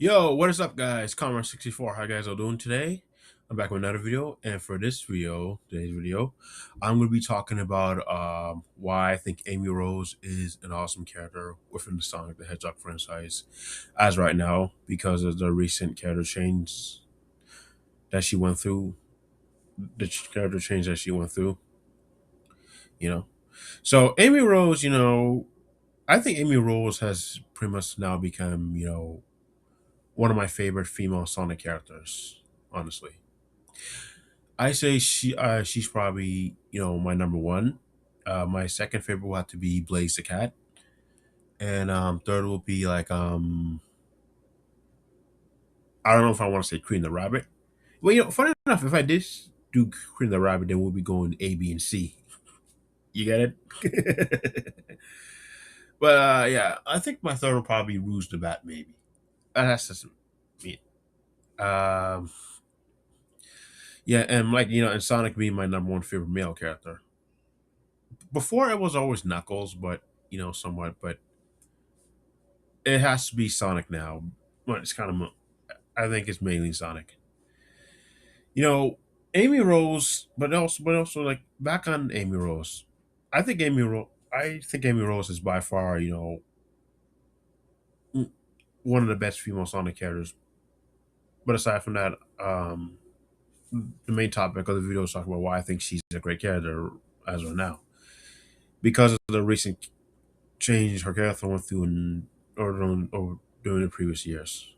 Yo, what is up, guys? Commerce64. How you guys all doing today? I'm back with another video, and for today's video, I'm going to be talking about why I think Amy Rose is an awesome character within the Sonic the Hedgehog franchise, as right now because of the recent character change that she went through. The character change that she went through, you know. So Amy Rose, I think Amy Rose has pretty much now become, one of my favorite female Sonic characters, honestly. I say she's probably my number one. My second favorite will have to be Blaze the Cat, and third will be like I don't know if I want to say Queen the Rabbit. Well, funny enough, if I did do Queen the Rabbit, then we'll be going A, B, and C. You get it? But yeah, I think my third will probably be Rouge the Bat, maybe. That's just me. Um, yeah, and like and Sonic being my number one favorite male character. Before it was always Knuckles, but somewhat, but it has to be Sonic now. But it's kind of, I think it's mainly Sonic. You know, Amy Rose, but also like back on Amy Rose. I think Amy Rose is by far one of the best female Sonic characters. But aside from that, the main topic of the video is talking about why I think she's a great character as of now because of the recent change her character went through or during the previous years.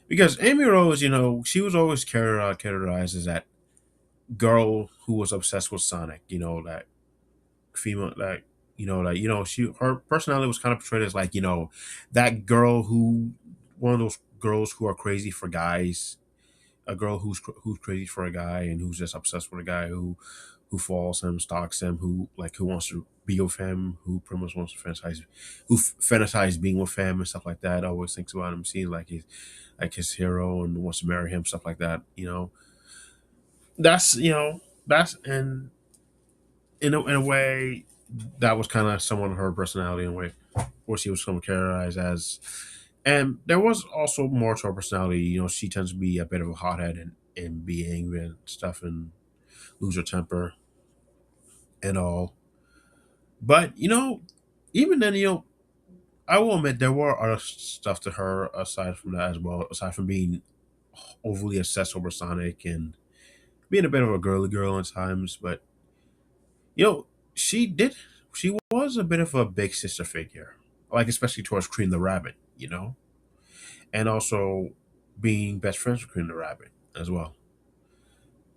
Because Amy Rose, she was always characterized as that girl who was obsessed with Sonic. That female, she her personality was kind of portrayed as like that girl who one of those girls who are crazy for guys, a girl who's crazy for a guy and who's just obsessed with a guy who follows him, stalks him, who wants to be with him, who pretty much wants to fantasize being with him and stuff like that. Always thinks about him, seeing like his hero and wants to marry him, stuff like that. That's in a way that was kind of somewhat of her personality in a way, where she was kind of characterized as. And there was also more to her personality. She tends to be a bit of a hothead and be angry and stuff and lose her temper and all. But even then, I will admit there were other stuff to her aside from that as well. Aside from being overly obsessed over Sonic and being a bit of a girly girl at times, but you know, she did. She was a bit of a big sister figure, like especially towards Cream the Rabbit, and also being best friends with Cream the Rabbit as well.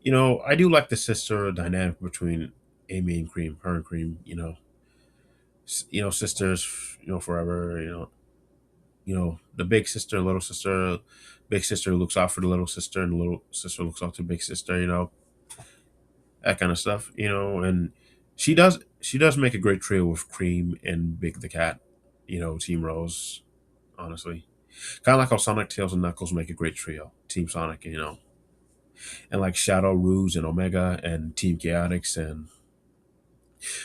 I do like the sister dynamic between Amy and Cream, her and Cream. Sisters, forever. The big sister, little sister, big sister looks out for the little sister, and the little sister looks out to big sister. That kind of stuff. And she does make a great trio with Cream and Big the Cat. Team Rose, honestly, kind of like how Sonic, Tails, and Knuckles make a great trio, Team Sonic. And like Shadow, Rouge, and Omega, and Team Chaotix. And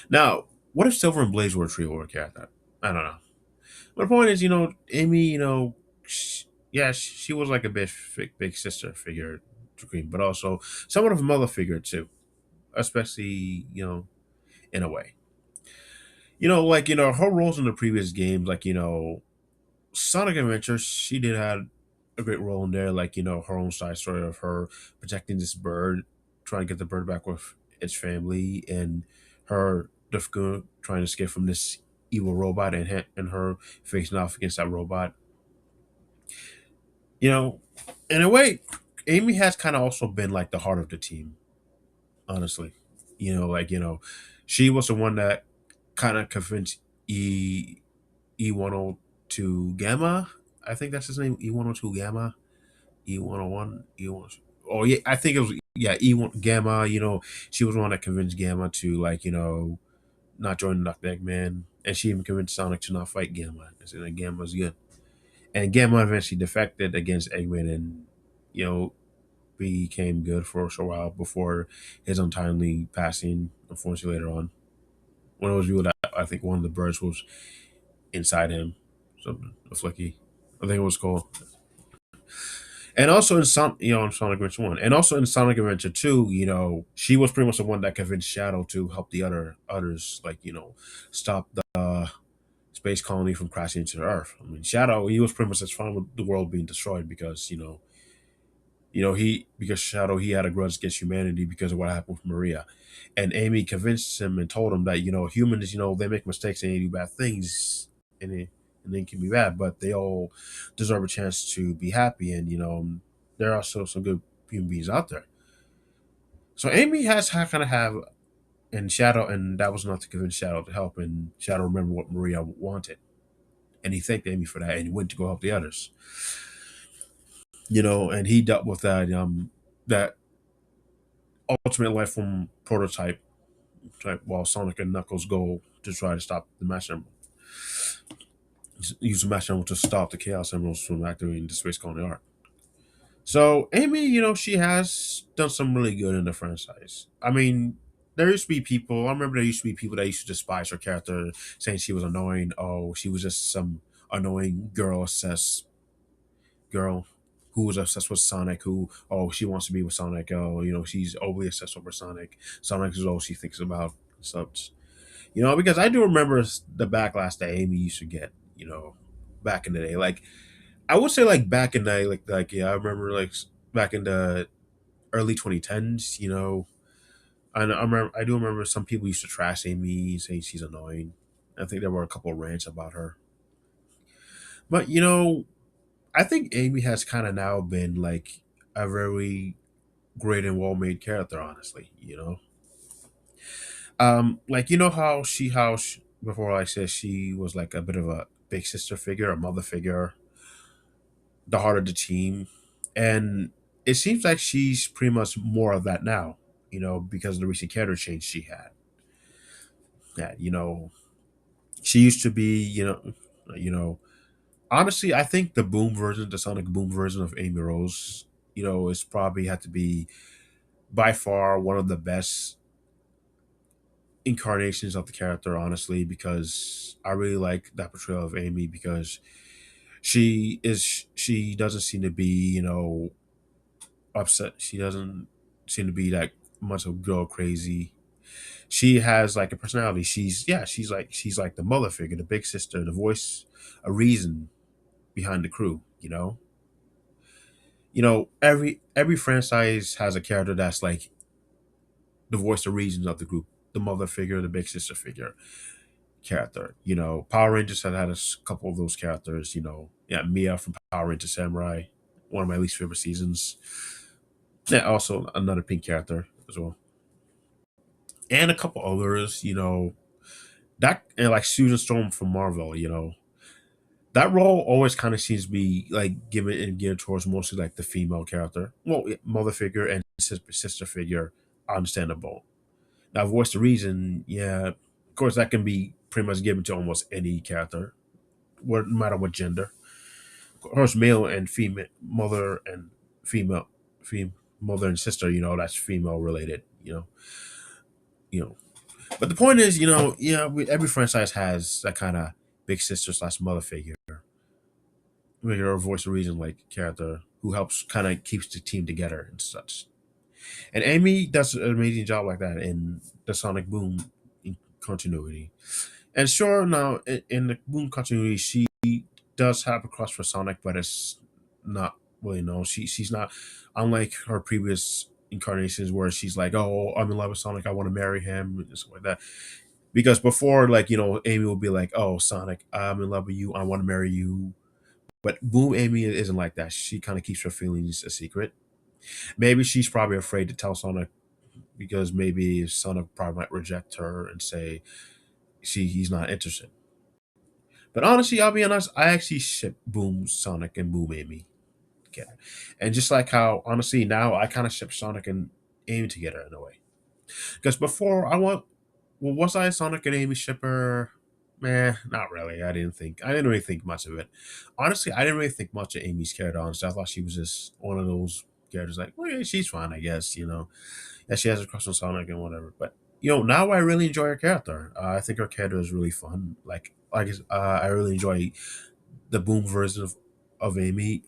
now, what if Silver and Blaze were a trio or a character? I don't know. But the point is, Amy, yeah, she was like a big sister figure to Cream, but also somewhat of a mother figure too, especially in a way. Like her roles in the previous games, like Sonic Adventure, she did have a great role in there, like her own side story of her protecting this bird, trying to get the bird back with its family, and her difficult trying to escape from this evil robot and her facing off against that robot. You know, in a way, Amy has kind of also been like the heart of the team, honestly. Like she was the one that kind of convinced E102 Gamma. I think that's his name, E102 Gamma, E101, E1. Oh yeah, I think it was yeah E1 Gamma. She was the one that convinced Gamma to like not join the Eggman, and she even convinced Sonic to not fight Gamma. And said that Gamma's good, and Gamma eventually defected against Eggman, and you know became good for a short while before his untimely passing. Unfortunately, later on, when it was revealed that I think one of the birds was inside him, something a flicky. I think it was called. And also in in Sonic Adventure 1, and also in Sonic Adventure 2, she was pretty much the one that convinced Shadow to help the others, like, stop the space colony from crashing into the Earth. I mean, Shadow, he was pretty much just fine with the world being destroyed because he because Shadow, he had a grudge against humanity because of what happened with Maria, and Amy convinced him and told him that humans, they make mistakes and they do bad things, and they can be bad, but they all deserve a chance to be happy, and there are still some good human beings out there. So Amy has kind of have and Shadow, and that was enough to convince Shadow to help, and Shadow remembered what Maria wanted, and he thanked Amy for that, and he went to go help the others. And he dealt with that ultimate life form prototype type while Sonic and Knuckles go to try to stop the Master Emerald. Use the Master Emerald to stop the Chaos Emeralds from activating the Space Colony Arc. So Amy, she has done some really good in the franchise. I mean, there used to be people. I remember there used to be people that used to despise her character, saying she was annoying. Oh, she was just some annoying girl who was obsessed with Sonic. Who, oh, she wants to be with Sonic. Oh, she's overly obsessed over Sonic. Sonic is all she thinks about. Such. Because I do remember the backlash that Amy used to get, back in the day. Like, I would say, like, back in the day, yeah, I remember, like, back in the early 2010s, I do remember some people used to trash Amy, saying she's annoying. I think there were a couple of rants about her. But, I think Amy has kind of now been, like, a very great and well made character, honestly, like, before I said she was like a bit of a big sister figure, a mother figure, the heart of the team, and it seems like she's pretty much more of that now. Because of the recent character change she had. That she used to be, you know. Honestly, I think the Sonic Boom version of Amy Rose, is probably had to be by far one of the best incarnations of the character. Honestly, because I really like that portrayal of Amy because she doesn't seem to be upset. She doesn't seem to be that much of girl crazy. She has like a personality. She's like the mother figure, the big sister, the voice, a reason behind the crew. Every franchise has a character that's like the voice of reasons of the group, the mother figure, the big sister figure character. Power Rangers had couple of those characters. Yeah, Mia from Power Rangers Samurai, one of my least favorite seasons. Yeah, also another pink character as well, and a couple others. That and like Susan Storm from Marvel. That role always kind of seems to be like given and geared towards mostly like the female character. Well, yeah, mother figure and sister figure, understandable. Now, voice the reason, yeah, of course that can be pretty much given to almost any character, no matter what gender. Of course, male and female, mother and female, mother and sister. That's female related. You know. But the point is, yeah, every franchise has that kind of big sister slash mother figure, or voice of reason like character who helps kind of keeps the team together and such. And Amy does an amazing job like that in the Sonic Boom continuity. And sure, now in the Boom continuity, she does have a crush for Sonic, but it's not really known. She's not unlike her previous incarnations where she's like, "Oh, I'm in love with Sonic. I want to marry him," and stuff like that. Because before, like Amy will be like, "Oh, Sonic, I'm in love with you. I want to marry you." But Boom Amy isn't like that. She kind of keeps her feelings a secret. Maybe she's probably afraid to tell Sonic because maybe Sonic probably might reject her and say he's not interested. But honestly, I'll be honest, I actually ship Boom Sonic and Boom Amy together. And just like how honestly now I kind of ship Sonic and Amy together in a way. Because before was I a Sonic and Amy shipper? Meh, not really. I didn't really think much of it. Honestly, I didn't really think much of Amy's character. Honestly, I thought she was just one of those characters like, well, yeah, she's fine, I guess. Yeah, she has a crush on Sonic and whatever. But now I really enjoy her character. I think her character is really fun. I really enjoy the Boom version of Amy.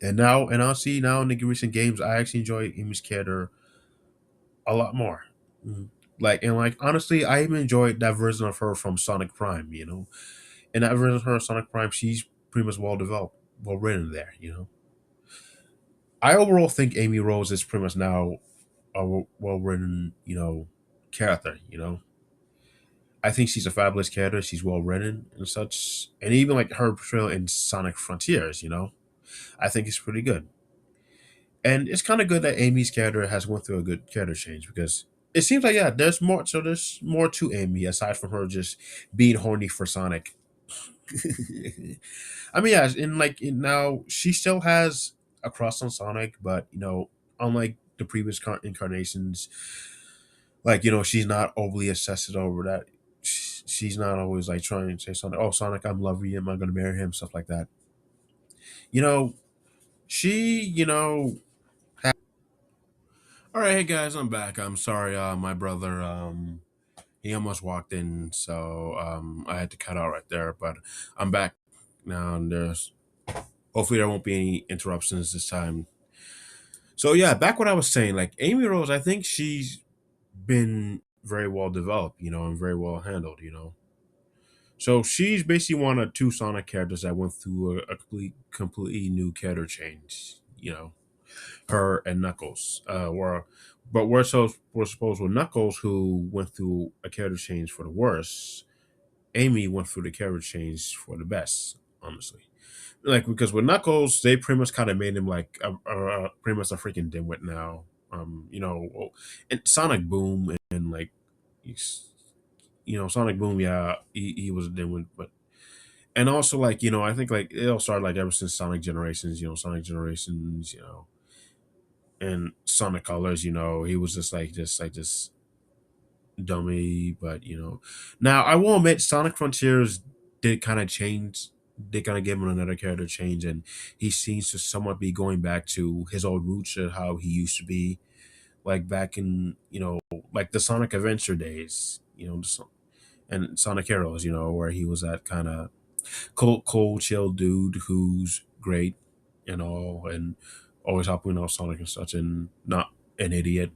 And honestly, now in the recent games, I actually enjoy Amy's character a lot more. Mm. Like honestly, I even enjoyed that version of her from Sonic Prime. In that version of her Sonic Prime, she's pretty much well developed, well written there. I overall think Amy Rose is pretty much now a well written, character. I think she's a fabulous character. She's well written and such, and even like her portrayal in Sonic Frontiers. I think it's pretty good. And it's kind of good that Amy's character has went through a good character change because it seems like yeah, there's more. So there's more to Amy aside from her just being horny for Sonic. I mean, yeah, and now she still has a crush on Sonic, but unlike the previous incarnations, she's not overly obsessive over that. She's not always like trying to say something. Oh, Sonic, I'm loving him. I'm gonna marry him. Stuff like that. You know, she. All right, hey guys, I'm back. I'm sorry, my brother. He almost walked in, so I had to cut out right there. But I'm back now, and there's hopefully there won't be any interruptions this time. So yeah, back what I was saying, like Amy Rose, I think she's been very well developed, and very well handled. So she's basically one of two Sonic characters that went through a completely new character change. Her and Knuckles. But we're supposed with Knuckles, who went through a character change for the worse. Amy went through the character change for the best, honestly. Like because with Knuckles, they pretty much kind of made him like pretty much a freaking dimwit now. And Sonic Boom and like, he's- Sonic Boom, yeah, he was a dimwit, but and also like I think like it all started like ever since Sonic Generations, Sonic Generations, and Sonic Colors, he was just like this dummy. But now I will admit, Sonic Frontiers did kind of change. They kind of gave him another character change, and he seems to somewhat be going back to his old roots of how he used to be, like back in like the Sonic Adventure days, and Sonic Heroes, where he was that kind of cold, chill dude who's great and all, and always helping out Sonic and such, and not an idiot.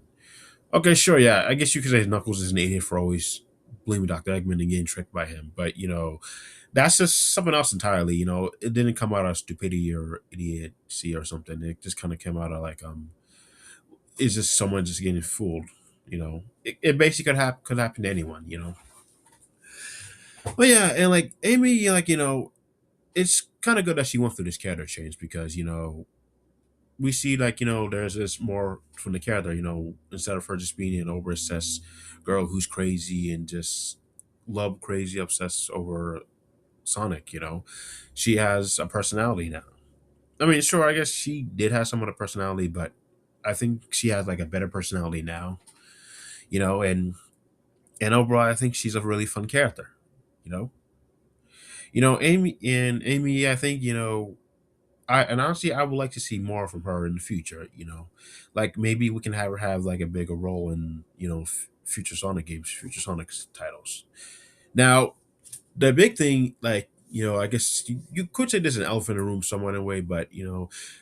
Okay, sure, yeah, I guess you could say Knuckles is an idiot for always blaming Doctor Eggman and getting tricked by him, but that's just something else entirely. It didn't come out of stupidity or idiocy or something. It just kind of came out of like it's just someone just getting fooled. It basically could happen to anyone. But yeah, and like Amy, like it's kind of good that she went through this character change because we see like there's this more from the character. Instead of her just being an over obsessed girl who's crazy and just love crazy obsessed over Sonic. She has a personality now. I mean, sure, I guess she did have some of the personality, but I think she has like a better personality now. And overall, I think she's a really fun character. You know, Amy. I think and honestly, I would like to see more from her in the future. Like maybe we can have her have like a bigger role in future Sonic games, future Sonic titles. Now, the big thing, like I guess you could say there's an elephant in the room somewhat in a way, but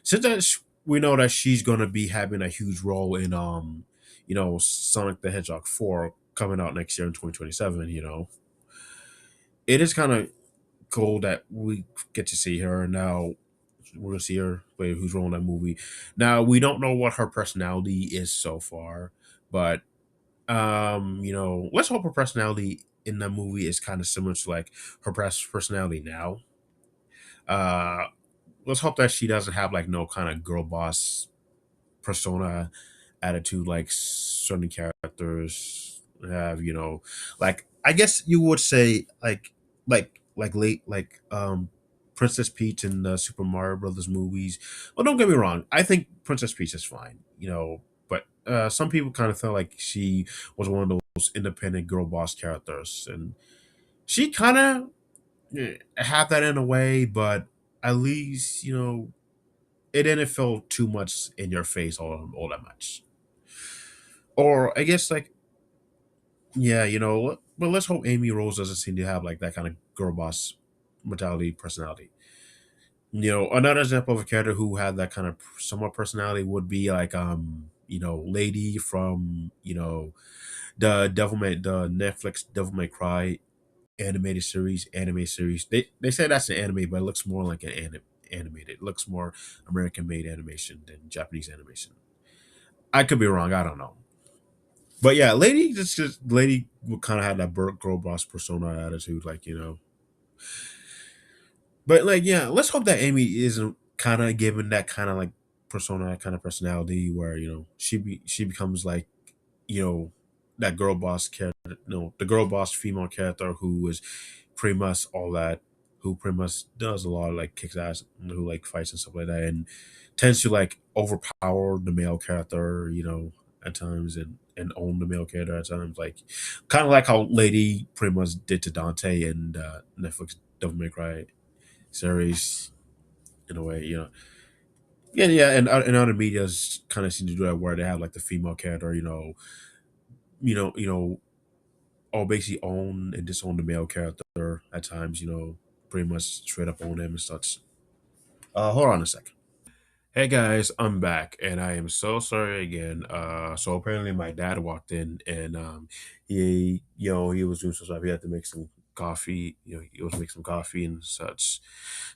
since we know that she's gonna be having a huge role in Sonic the Hedgehog 4 coming out next year in 2027. It is kind of cool that we get to see her now. We're gonna see her play who's role in that movie. Now we don't know what her personality is so far, but let's hope her personality in the movie is kind of similar to like her personality now. Uh, let's hope that she doesn't have like no kind of girl boss persona attitude like certain characters have. Like I guess you would say like late like Princess Peach in the Super Mario Brothers movies. Well, don't get me wrong, I think Princess Peach is fine. But some people kind of felt like she was one of those independent girl boss characters, and she kind of had that in a way, but at least it didn't feel too much in your face all that much. Or I guess like yeah, but let's hope Amy Rose doesn't seem to have like that kind of girl boss mentality personality. Another example of a character who had that kind of somewhat personality would be like Lady from the Netflix Devil May Cry anime series. They say that's an anime, but it looks more like animated. It looks more American made animation than Japanese animation. I could be wrong. I don't know. But yeah, Lady just Lady kind of had that girl boss persona attitude, But like, yeah, let's hope that Amy isn't kind of given that kind of like persona, that kind of personality where she becomes like you know that girl boss character, no, the girl boss female character who is pretty much all that, who pretty much does a lot of like kicks ass, who like fights and stuff like that, and tends to like overpower the male character, at times and own the male character at times, like kind of like how Lady pretty much did to Dante and Netflix Devil May Cry series in a way, Yeah, yeah, and other media's kind of seem to do that where they have like the female character, you know, you know, or basically own and disown the male character at times, pretty much straight up own him and such. Hold on a second. Hey guys, I'm back and I am so sorry again. So apparently my dad walked in and he was doing some stuff. He had to make some coffee. He was making some coffee and such.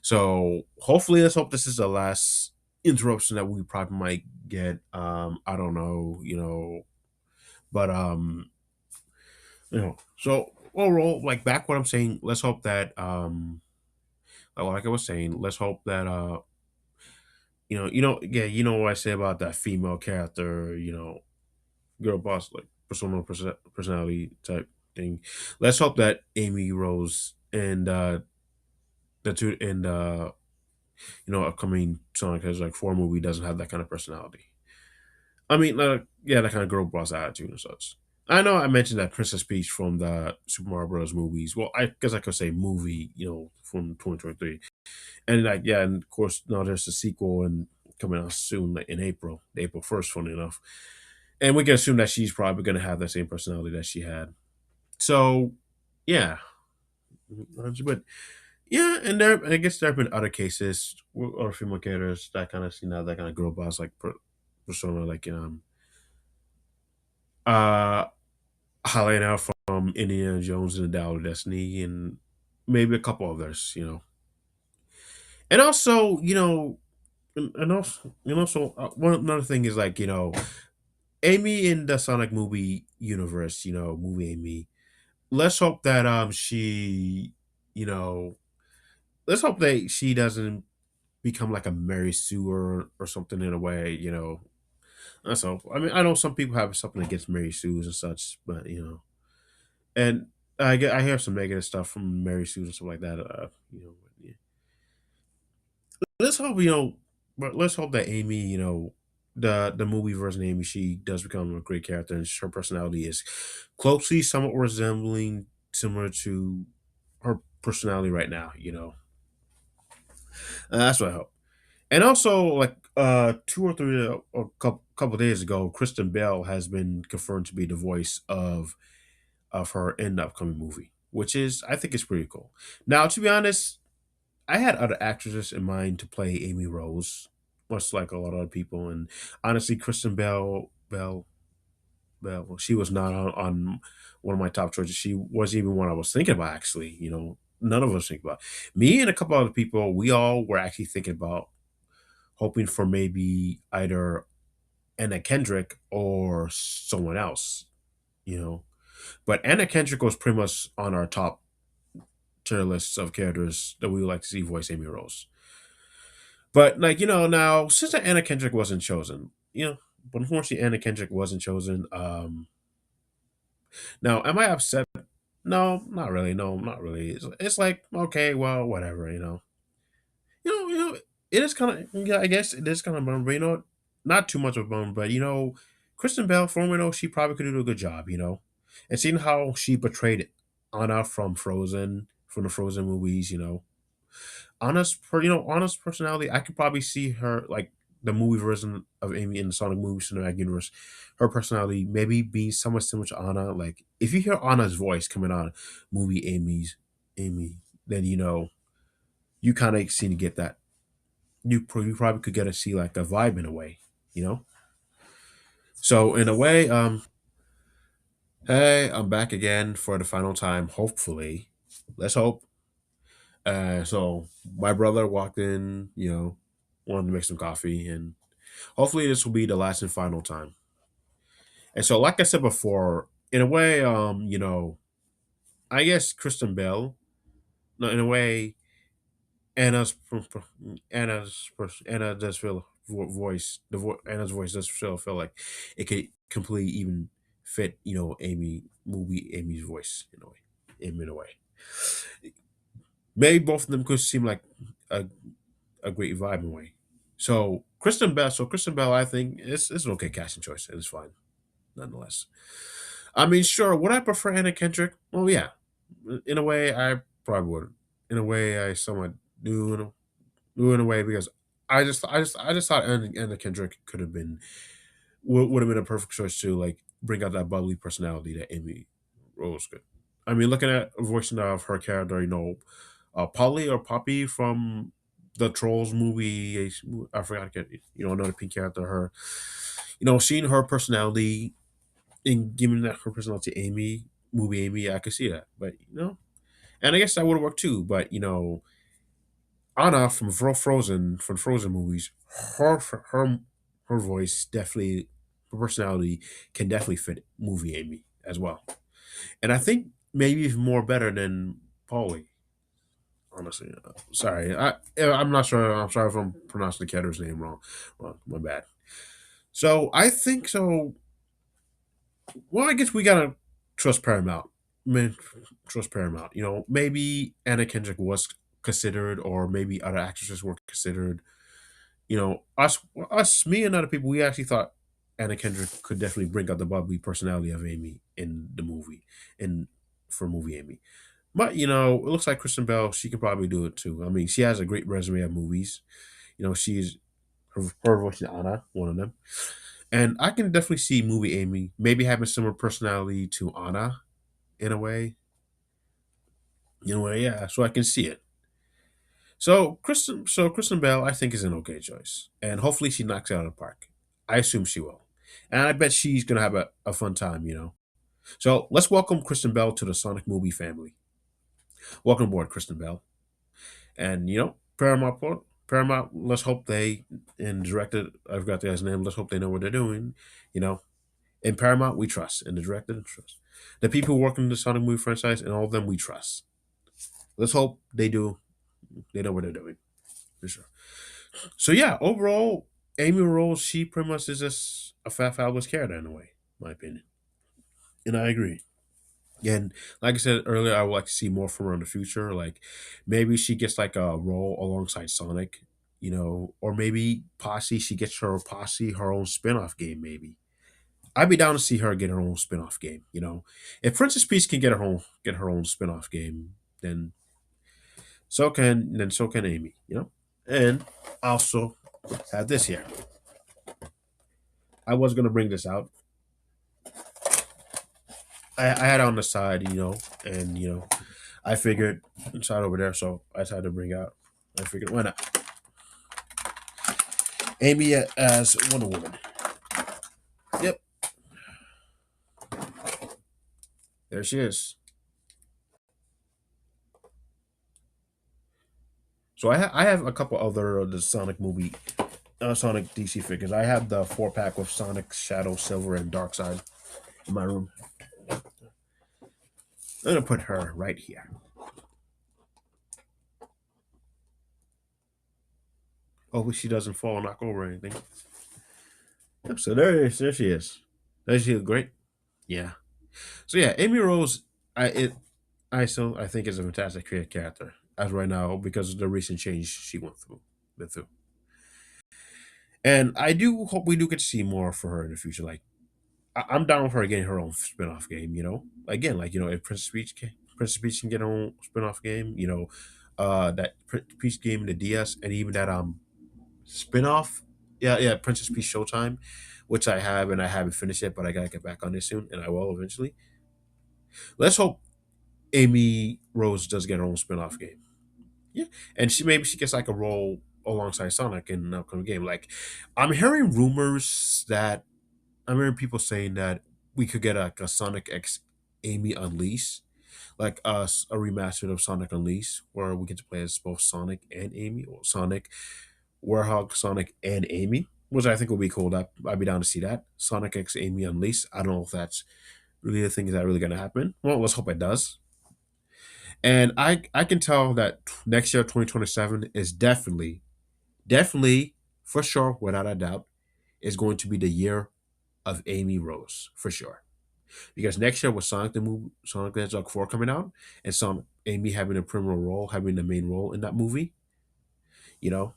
So hopefully, let's hope this is the last interruption that we probably might get. I don't know, but So overall, like back what I'm saying, let's hope that like I was saying, let's hope that yeah, you know what I say about that female character, girl boss, like personality type thing. Let's hope that Amy Rose and the two and upcoming Sonic has like four movie doesn't have that kind of personality. I mean, yeah, that kind of girl boss attitude and such. I know I mentioned that Princess Peach from the Super Mario Bros. Movies. Well, I guess I could say movie, from 2023. And like, yeah, and of course, now there's a sequel and coming out soon, like in April 1st, funny enough. And we can assume that she's probably going to have the same personality that she had. So, yeah. But yeah, and I guess there have been other cases or female characters that kind of that kind of girl boss like persona, like uh Helena from Indiana Jones and the Dial of Destiny, and maybe a couple others, And also, one another thing is like, Amy in the Sonic movie universe, movie Amy. Let's hope that you know, let's hope that she doesn't become like a Mary Sue or something in a way, That's all. I mean, I know some people have something against Mary Sue's and such, but and I hear some negative stuff from Mary Sue and stuff like that. Yeah. Let's hope but let's hope that Amy, the movie version of Amy, she does become a great character, and her personality is closely, somewhat resembling, similar to her personality right now. That's what I hope. And also, like 2 or 3 or couple days ago, Kristen Bell has been confirmed to be the voice of her in the upcoming movie, which is I think is pretty cool. Now, to be honest, I had other actresses in mind to play Amy Rose, much like a lot of other people. And honestly, Kristen Bell, well, she was not on one of my top choices. She wasn't even one I was thinking about, actually. None of us think about. Me and a couple other people, we all were actually thinking about hoping for maybe either Anna Kendrick or someone else, you know. But Anna Kendrick was pretty much on our top tier lists of characters that we would like to see voice Amy Rose. But like now since Anna Kendrick wasn't chosen, but unfortunately Anna Kendrick wasn't chosen. Now am I upset? No, not really. No, not really. It's like okay, well, whatever. It is kind of yeah. I guess it is kind of bummer, but not too much of a bummer. But Kristen Bell, from she probably could do a good job. And seeing how she portrayed Anna from the Frozen movies. Anna's personality, I could probably see her like the movie version of Amy in the Sonic movie cinematic universe. Her personality maybe being somewhat similar to Anna. Like if you hear Anna's voice coming on movie Amy, then you kind of seem to get that. you probably could get to see like a vibe in a way, you know. So in a way, hey, I'm back again for the final time. Hopefully, let's hope. So my brother walked in, wanted to make some coffee, and hopefully this will be the last and final time. And so, like I said before, in a way, I guess Kristen Bell, no, in a way, Anna's Anna does feel voice Anna's voice does feel like it could completely even fit Amy's voice in a way. Maybe both of them could seem like a, a great vibe in a way. So Kristen Bell, I think it's an okay casting choice. It's fine nonetheless. I mean, sure, would I prefer Anna Kendrick? Well, yeah, in a way, I probably would. In a way, I somewhat do. In a way because I just thought Anna Kendrick could have been would have been a perfect choice to like bring out that bubbly personality that Amy Rose could. I mean, looking at voicing of her character, Polly or Poppy from the Trolls movie. I forgot to get another pink character. Her, seeing her personality and giving that her personality to Amy movie Amy, I could see that. But and I guess that would work too. But Anna from Frozen from Frozen movies, her her her voice definitely, her personality can definitely fit movie Amy as well, and I think maybe even more better than Polly. Honestly, sorry, I'm not sure. I'm sorry if I'm pronouncing the character's name wrong. Well, my bad. So I think so. Well, I guess we gotta trust Paramount. I mean, trust Paramount. Maybe Anna Kendrick was considered, or maybe other actresses were considered. Me and other people, we actually thought Anna Kendrick could definitely bring out the bubbly personality of Amy in the movie, in for movie Amy. But it looks like Kristen Bell, she can probably do it too. I mean, she has a great resume of movies. She's her voice is Anna, one of them, and I can definitely see movie Amy maybe having similar personality to Anna in a way. Yeah. So I can see it. So Kristen Bell, I think is an okay choice, and hopefully she knocks it out of the park. I assume she will, and I bet she's gonna have a fun time. So let's welcome Kristen Bell to the Sonic movie family. Welcome aboard, Kristen Bell, and Paramount. Let's hope they and directed. I forgot the guy's name. Let's hope they know what they're doing. You know, in Paramount we trust, and the director we trust. The people working the Sonic movie franchise and all of them we trust. Let's hope they do. They know what they're doing for sure. So yeah, overall, Amy Rose, she pretty much is just a fabulous character in a way, in my opinion, and I agree. And like I said earlier, I would like to see more from her in the future. Like maybe she gets like a role alongside Sonic, or maybe Posse. She gets her Posse her own spin-off game. Maybe I'd be down to see her get her own spin-off game. If Princess Peach can get her own spin-off game, then so can Amy. And also have this here. I was gonna bring this out. I had it on the side, and I figured it's out over there, so I decided to bring out. I figured why not? Amy as Wonder Woman. Yep, there she is. So I have a couple other of the Sonic movie, Sonic DC figures. I have the 4-pack with Sonic, Shadow, Silver, and Darkseid in my room. I'm gonna put her right here. Hopefully she doesn't fall and knock over anything. Yep, so there she is. Does she look great? Yeah. So yeah, Amy Rose, I think is a fantastic character as right now because of the recent change she went through, and I do hope we do get to see more for her in the future. Like I'm down with her getting her own spin-off game. Again, like if Princess Peach can get her own spin-off game. That Peach game in the DS, and even that spin-off. Yeah, yeah, Princess Peach Showtime, which I have and I haven't finished yet, but I gotta get back on this soon, and I will eventually. Let's hope Amy Rose does get her own spin-off game. Yeah. And maybe she gets like a role. alongside Sonic in an upcoming game. Like, I'm hearing rumors that I'm hearing people saying that we could get a Sonic X Amy Unleashed, like a remastered of Sonic Unleashed, where we get to play as both Sonic and Amy, or Sonic Warhog, Sonic and Amy, which I think would be cool. That I'd be down to see that Sonic X Amy Unleashed. I don't know if that's really the thing is that really going to happen. Well, let's hope it does. And I can tell that next year, 2027, is definitely for sure, without a doubt, is going to be the year of Amy Rose for sure. Because next year with Sonic the movie, Sonic the Hedgehog 4 coming out, and some Amy having a pivotal role, having the main role in that movie, you know,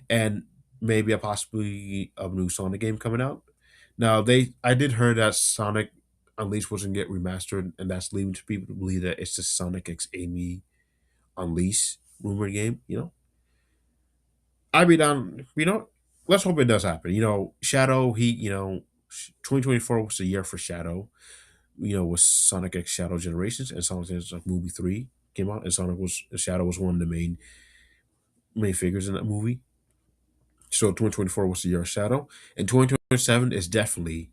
and maybe a possibly a new Sonic game coming out. Now I did hear that Sonic Unleashed wasn't get remastered, and that's leading to people to believe that it's just Sonic X Amy Unleashed rumored game. I'd be down. Let's hope it does happen. Shadow. 2024 was the year for Shadow. With Sonic X Shadow Generations and Sonic X Movie 3 came out, and Shadow was one of the main figures in that movie. So 2024 was the year of Shadow, and 2027 is definitely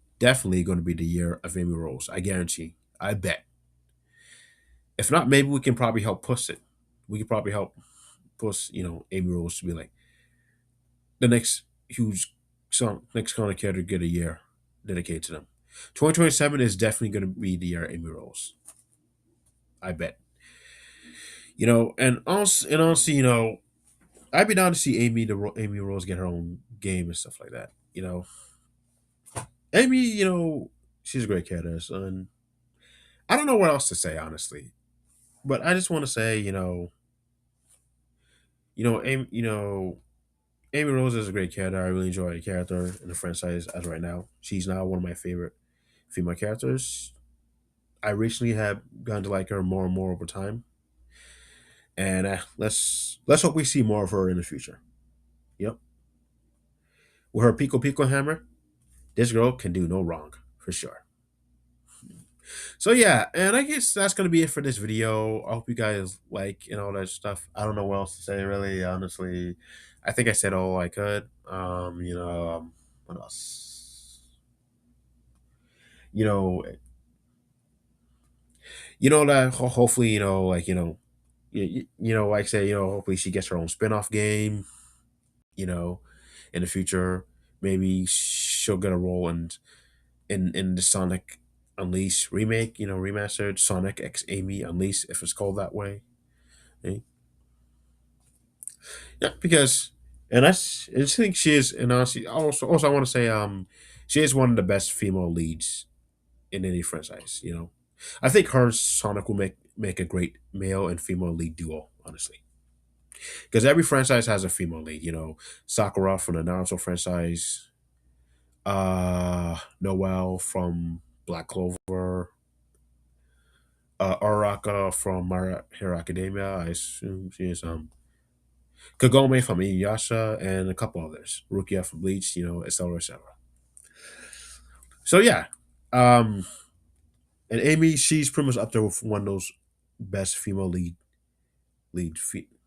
going to be the year of Amy Rose. I guarantee. I bet. If not, maybe we can probably help push it. We could probably help push Amy Rose to be like the next huge next kind of character to get a year dedicated to them. 2027 is definitely going to be the year of Amy Rose. I bet. And honestly, I'd be down to see Amy Rose get her own game and stuff like that. Amy, she's a great character, and I don't know what else to say honestly, but I just want to say, Amy Rose is a great character. I really enjoy the character in the franchise as right now. She's now one of my favorite female characters. I recently have gotten to like her more and more over time, and let's hope we see more of her in the future. Yep, with her Pico Pico hammer, this girl can do no wrong for sure. So yeah, and I guess that's gonna be it for this video. I hope you guys like and all that stuff. I don't know what else to say really. Honestly, I think I said all I could. What else? You know, that hopefully like like I say hopefully she gets her own spin-off game. You know, in the future, maybe she'll get a role in the Sonic Unleashed remake, remastered Sonic X Amy Unleashed, if it's called that way. Eh? Yeah, because I just think she is, and honestly, also I want to say, she is one of the best female leads in any franchise. I think her and Sonic will make a great male and female lead duo, honestly, because every franchise has a female lead. Sakura from the Naruto franchise, Noelle from Black Clover, Araka from My Hero Academia. I assume she is Kagome from Inuyasha, and a couple others. Rukia from Bleach, etc. etc. So yeah, um, and Amy, she's pretty much up there with one of those best female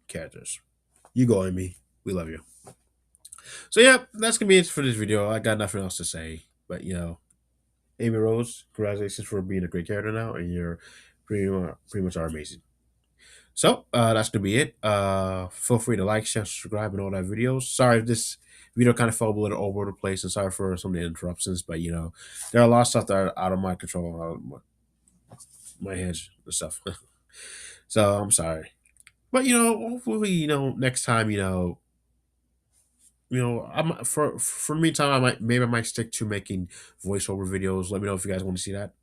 characters. You go, Amy. We love you. So yeah, that's gonna be it for this video. I got nothing else to say, but Amy Rose, congratulations for being a great character now, and you're pretty much are amazing. So that's gonna be it. Feel free to like, share, subscribe, and all that videos. Sorry if this video kind of fell a little all over the place, and sorry for some of the interruptions. But there are a lot of stuff that are out of my control, out of my hands and stuff. So I'm sorry. But hopefully, next time, I'm for the meantime, I might stick to making voiceover videos. Let me know if you guys want to see that.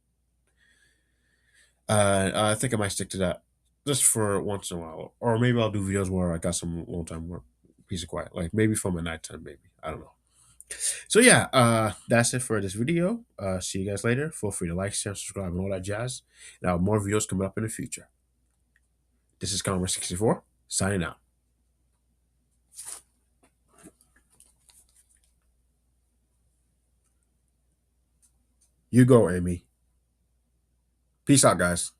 I think I might stick to that just for once in a while, or maybe I'll do videos where I got some long time work, peace of quiet, like maybe from a nighttime, maybe I don't know. So yeah, that's it for this video. See you guys later. Feel free to like, share, subscribe, and all that jazz. And I have more videos coming up in the future. This is Conver64 signing out. You go, Amy. Peace out, guys.